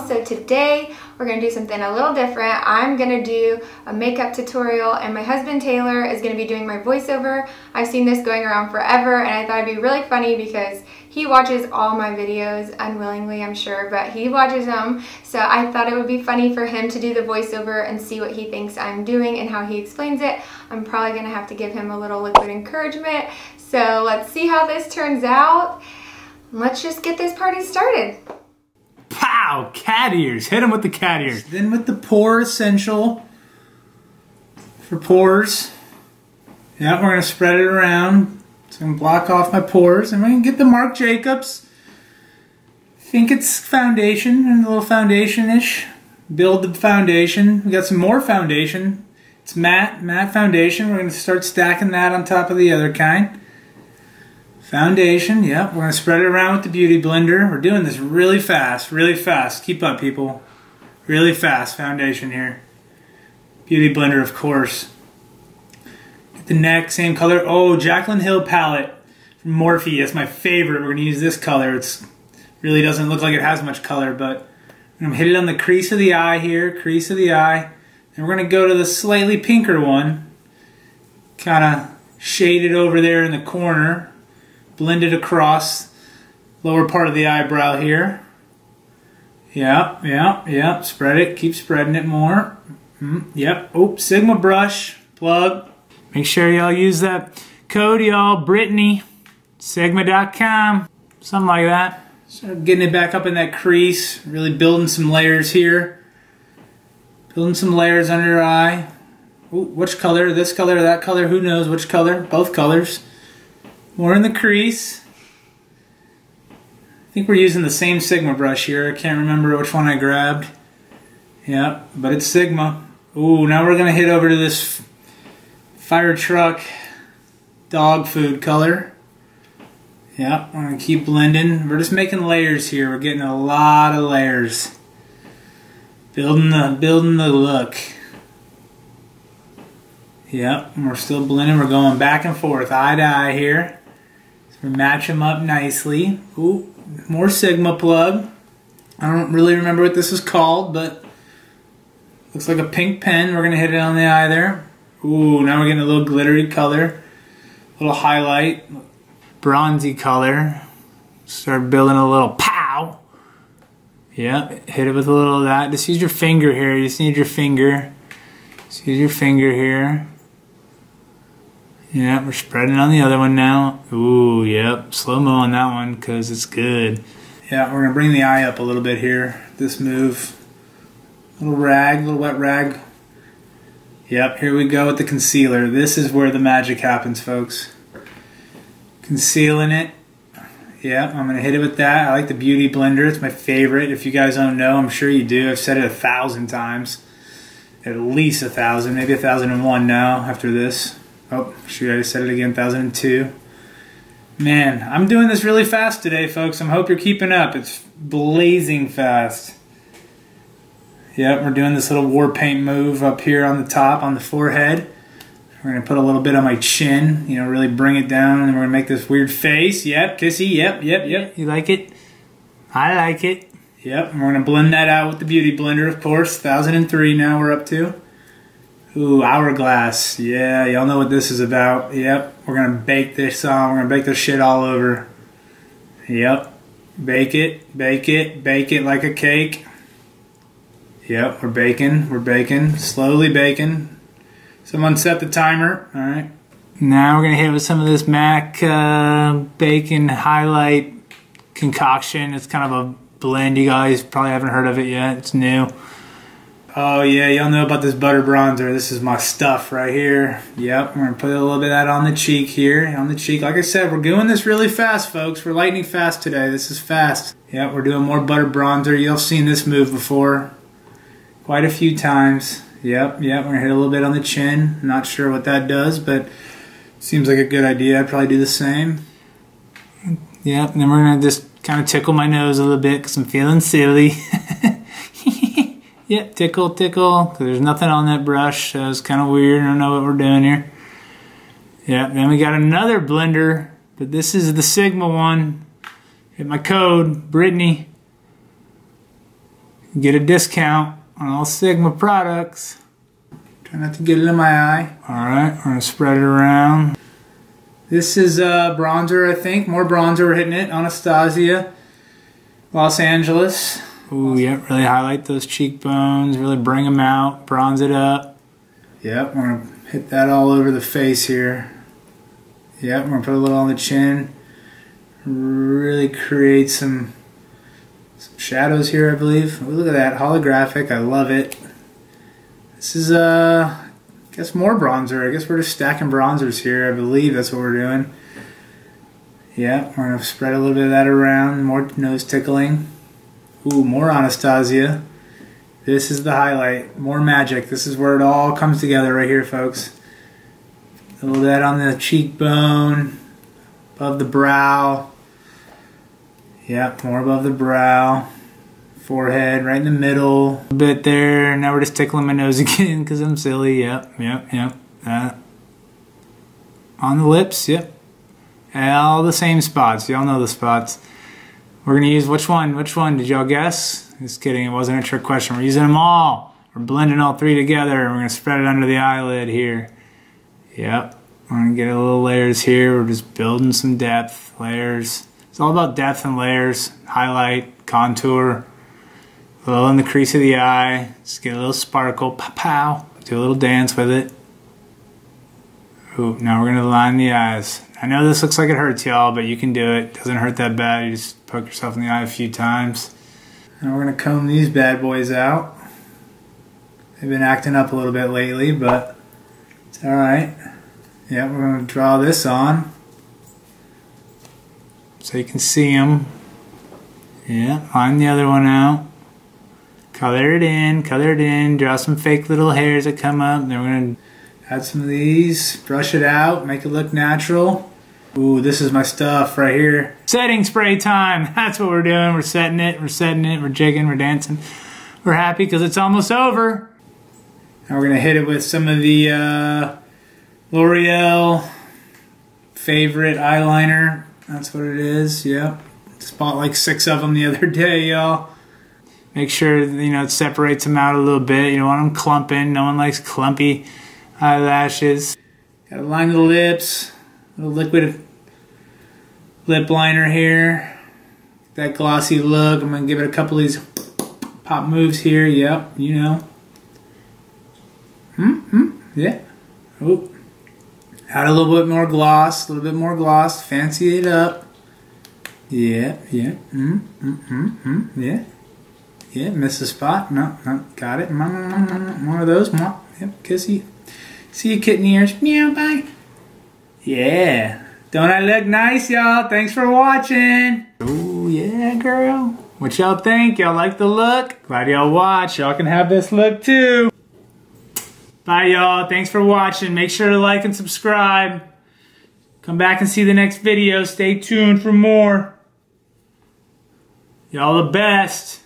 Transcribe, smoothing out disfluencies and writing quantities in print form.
So today we're going to do something a little different. I'm going to do a makeup tutorial and my husband Taylor is going to be doing my voiceover. I've seen this going around forever and I thought it'd be really funny because he watches all my videos, unwillingly I'm sure, but he watches them. So I thought it would be funny for him to do the voiceover and see what he thinks I'm doing and how he explains it. I'm probably going to have to give him a little liquid encouragement. So let's see how this turns out. Let's just get this party started. Pow! Cat ears. Hit him with the cat ears. Then with the Pore Essential for pores. Yeah, we're going to spread it around so I can block off my pores. And we're going to get the Marc Jacobs. I think it's foundation, and a little foundation-ish. Build the foundation. We got some more foundation. It's matte foundation. We're going to start stacking that on top of the other kind. Foundation, yep. We're going to spread it around with the Beauty Blender. We're doing this really fast, really fast. Keep up, people. Really fast foundation here. Beauty Blender, of course. Get the neck, same color. Oh, Jaclyn Hill palette from Morphe. That's my favorite. We're going to use this color. It really doesn't look like it has much color, but I'm going to hit it on the crease of the eye here, crease of the eye. And we're going to go to the slightly pinker one. Kind of shade it over there in the corner. Blend it across lower part of the eyebrow here. Yeah. Spread it. Keep spreading it more. Yep. Oh, Sigma brush. Plug. Make sure y'all use that code, y'all. Brittani. Sigma.com. Something like that. Start getting it back up in that crease. Really building some layers here. Building some layers under your eye. Ooh, which color? This color or that color? Who knows which color? Both colors. More in the crease. I think we're using the same Sigma brush here. I can't remember which one I grabbed. Yep, but it's Sigma. Ooh, now we're going to hit over to this fire truck dog food color. Yep, we're going to keep blending. We're just making layers here. We're getting a lot of layers. Building the look. Yep, and we're still blending. We're going back and forth, eye to eye here. We match them up nicely. Ooh, more Sigma plug. I don't really remember what this is called, but looks like a pink pen. We're going to hit it on the eye there. Ooh, now we're getting a little glittery color. A little highlight. Bronzy color. Start building a little pow. Yep, hit it with a little of that. Just use your finger here. You just need your finger. Just use your finger here. Yeah, we're spreading on the other one now. Ooh, yep. Slow-mo on that one because it's good. Yeah, we're going to bring the eye up a little bit here. This move. Little rag, little wet rag. Yep, here we go with the concealer. This is where the magic happens, folks. Concealing it. Yep, I'm going to hit it with that. I like the Beauty Blender. It's my favorite. If you guys don't know, I'm sure you do. I've said it 1,000 times. At least 1,000, maybe 1,001 now after this. Oh, shoot, I just said it again, 1,002. Man, I'm doing this really fast today, folks. I hope you're keeping up. It's blazing fast. Yep, we're doing this little war paint move up here on the top, on the forehead. We're going to put a little bit on my chin, you know, really bring it down, and we're going to make this weird face. Yep, kissy, yep. You like it? I like it. Yep, and we're going to blend that out with the Beauty Blender, of course. 1,003 now we're up to. Ooh, Hourglass. Yeah, y'all know what this is about. Yep, we're going to bake this on. We're going to bake this shit all over. Yep, bake it like a cake. Yep, we're baking, slowly baking. Someone set the timer. All right. Now we're going to hit it with some of this MAC Bacon Highlight concoction. It's kind of a blend. You guys probably haven't heard of it yet. It's new. Oh yeah, y'all know about this butter bronzer. This is my stuff right here. Yep, we're going to put a little bit of that on the cheek here. On the cheek. Like I said, we're doing this really fast, folks. We're lightning fast today. This is fast. Yep, we're doing more butter bronzer. You've seen this move before. Quite a few times. Yep, we're going to hit a little bit on the chin. Not sure what that does, but seems like a good idea. I'd probably do the same. Yep, and then we're going to just kind of tickle my nose a little bit because I'm feeling silly. Yeah, tickle, tickle, because there's nothing on that brush, so it's kind of weird. I don't know what we're doing here. Yeah, then we got another blender, but this is the Sigma one. Hit my code, Brittani. Get a discount on all Sigma products. Try not to get it in my eye. Alright, we're going to spread it around. This is bronzer, I think. More bronzer, we're hitting it. Anastasia, Los Angeles. Ooh, yeah, really highlight those cheekbones, really bring them out, bronze it up. Yep, we're going to hit that all over the face here. Yep, we're going to put a little on the chin. Really create some shadows here, I believe. Ooh, look at that, holographic, I love it. This is, I guess more bronzer. I guess we're just stacking bronzers here, I believe that's what we're doing. Yeah, we're going to spread a little bit of that around, more nose tickling. Ooh, more Anastasia. This is the highlight, more magic. This is where it all comes together right here, folks. A little of that on the cheekbone, above the brow. Yeah, more above the brow. Forehead, right in the middle. A bit there. Now we're just tickling my nose again because I'm silly. Yep. On the lips, yep. All the same spots. Y'all know the spots. We're going to use which one? Which one? Did y'all guess? Just kidding. It wasn't a trick question. We're using them all. We're blending all three together. And we're going to spread it under the eyelid here. Yep. We're going to get a little layers here. We're just building some depth. Layers. It's all about depth and layers. Highlight, contour. A little in the crease of the eye. Just get a little sparkle. Pow, pow. Do a little dance with it. Ooh, now we're going to line the eyes. I know this looks like it hurts, y'all, but you can do it. It doesn't hurt that bad. You just poke yourself in the eye a few times. Now we're going to comb these bad boys out. They've been acting up a little bit lately, but it's alright. Yeah, we're going to draw this on so you can see them. Yeah, line the other one out. Color it in, draw some fake little hairs that come up. Then we're going to add some of these, brush it out, make it look natural. Ooh, this is my stuff right here. Setting spray time, that's what we're doing. We're setting it, we're jigging, we're dancing. We're happy because it's almost over. Now we're going to hit it with some of the L'Oreal favorite eyeliner. That's what it is, yep. Just bought like 6 of them the other day, y'all. Make sure, you know, it separates them out a little bit. You don't want them clumping. No one likes clumpy eyelashes. Gotta line the lips. A little liquid lip liner here. That glossy look. I'm gonna give it a couple of these pop moves here. Yep, you know. Yeah. Oop. Add a little bit more gloss. A little bit more gloss. Fancy it up. Yeah. Yeah. Yeah. Yeah, miss a spot. No, got it. More of those. More. Yep, kissy. See you, kitten ears. Meow, bye. Yeah. Don't I look nice, y'all? Thanks for watching. Oh, yeah, girl. What y'all think? Y'all like the look? Glad y'all watch. Y'all can have this look, too. Bye, y'all. Thanks for watching. Make sure to like and subscribe. Come back and see the next video. Stay tuned for more. Y'all the best.